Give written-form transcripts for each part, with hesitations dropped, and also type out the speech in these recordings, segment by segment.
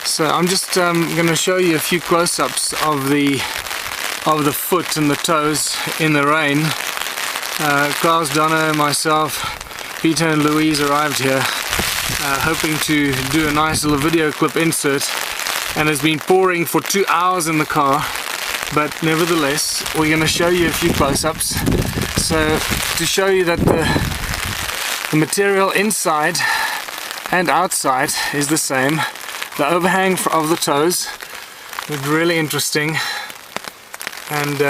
So I'm just going to show you a few close-ups of the foot and the toes in the rain. Klaus, Donna, myself, Peter and Louise arrived here hoping to do a nice little video clip insert, and it's been pouring for 2 hours in the car, but nevertheless we're going to show you a few close-ups. So to show you that the material inside and outside is the same. The overhang of the toes is really interesting, and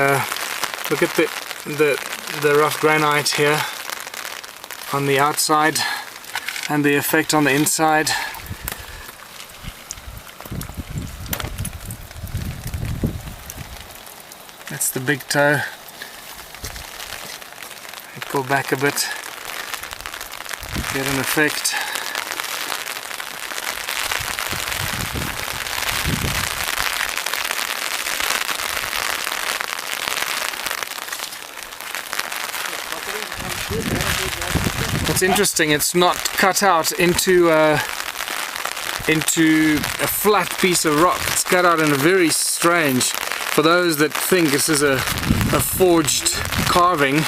look at the rough granite here on the outside and the effect on the inside. That's the big toe. I pull back a bit, get an effect. It's interesting, it's not cut out into a flat piece of rock. It's cut out in a very strange, for those that think this is a forged carving,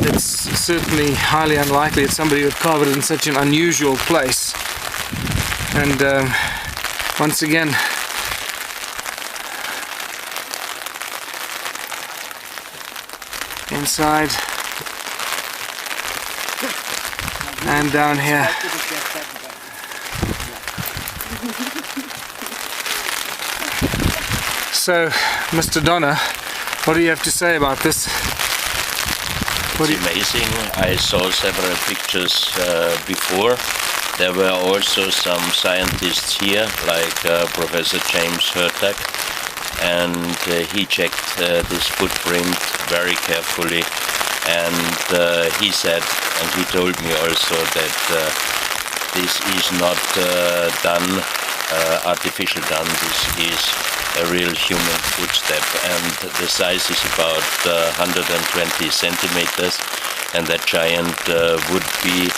it's certainly highly unlikely that somebody would carve it in such an unusual place. And once again, inside and down here. So, Mr. Donner, what do you have to say about this? It's amazing. I saw several pictures before. There were also some scientists here, like Professor James Hurtak, and he checked this footprint very carefully, and he said, and he told me also, that this is not artificial done, this is a real human footstep, and the size is about 120 centimeters, and that giant would be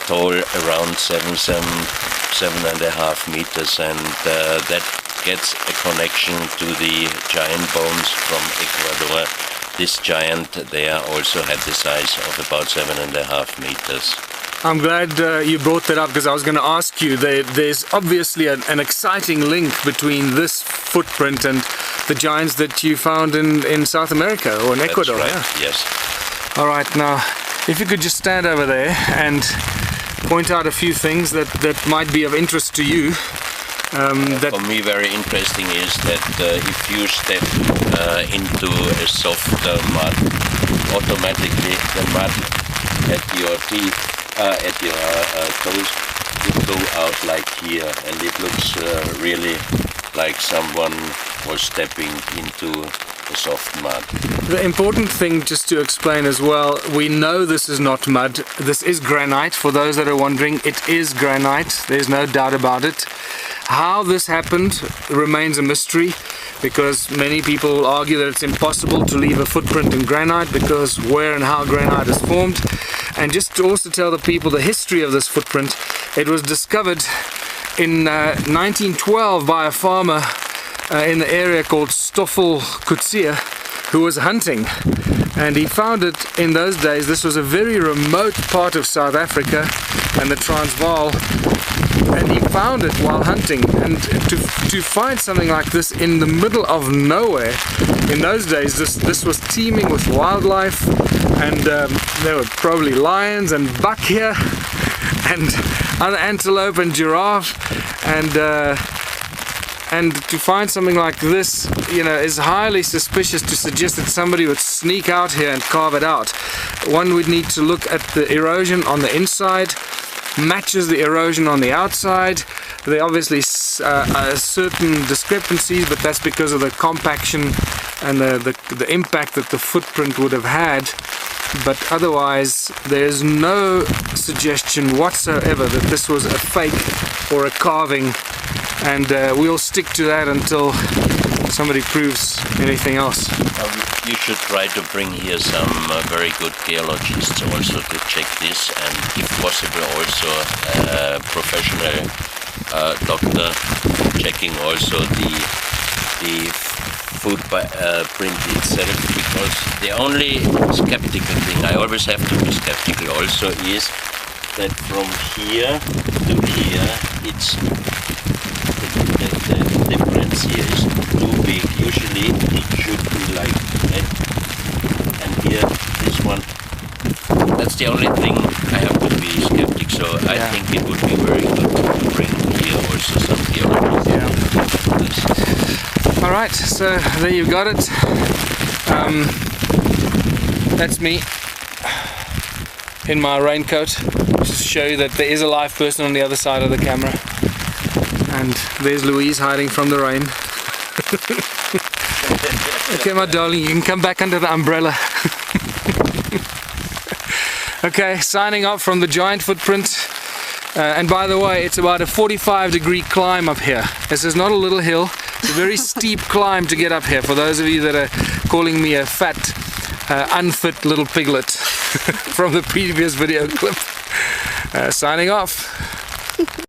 tall around 7.5 meters, and that gets a connection to the giant bones from Ecuador. This giant there also had the size of about 7.5 meters. I'm glad you brought that up, because I was going to ask you, there's obviously an exciting link between this footprint and the giants that you found in South America or in Ecuador. That's right, yeah? Yes. Alright, now if you could just stand over there and point out a few things that might be of interest to you. For me, very interesting is that if you step into a soft mud, automatically the mud at your teeth, at your toes, would go out like here, and it looks really like someone was stepping into a soft mud. The important thing just to explain as well, we know this is not mud, this is granite. For those that are wondering, it is granite, there's no doubt about it. How this happened remains a mystery, because many people argue that it's impossible to leave a footprint in granite because where and how granite is formed. And just to also tell the people the history of this footprint, it was discovered in 1912 by a farmer in the area called Stoffel Kutsia, who was hunting, and he found it in those days. This was a very remote part of South Africa and the Transvaal, and he found it while hunting. And to find something like this in the middle of nowhere, in those days this was teeming with wildlife, and there were probably lions and buck here and other antelope and giraffe, and to find something like this, you know, is highly suspicious to suggest that somebody would sneak out here and carve it out. One would need to look at the erosion on the inside, matches the erosion on the outside. There obviously are certain discrepancies, but that's because of the compaction and the impact that the footprint would have had. But otherwise, there's no suggestion whatsoever that this was a fake or a carving, and we'll stick to that until somebody proves anything else. You should try to bring here some very good geologists also to check this, and if possible also professional doctor, checking also the footprint itself, because the only skeptical thing, I always have to be skeptical also, is that from here to here, it's the difference here is too big. Usually it should be like that, and here this one. That's the only thing I have to be skeptic. So I think it would be very good to bring here also some theories. All right, so there you've got it. That's me in my raincoat, just to show you that there is a live person on the other side of the camera. And there's Louise hiding from the rain. Okay, my darling, you can come back under the umbrella. Okay, signing off from the giant footprint. And by the way, it's about a 45-degree climb up here. This is not a little hill. It's a very steep climb to get up here. For those of you that are calling me a fat, unfit little piglet from the previous video clip. Signing off.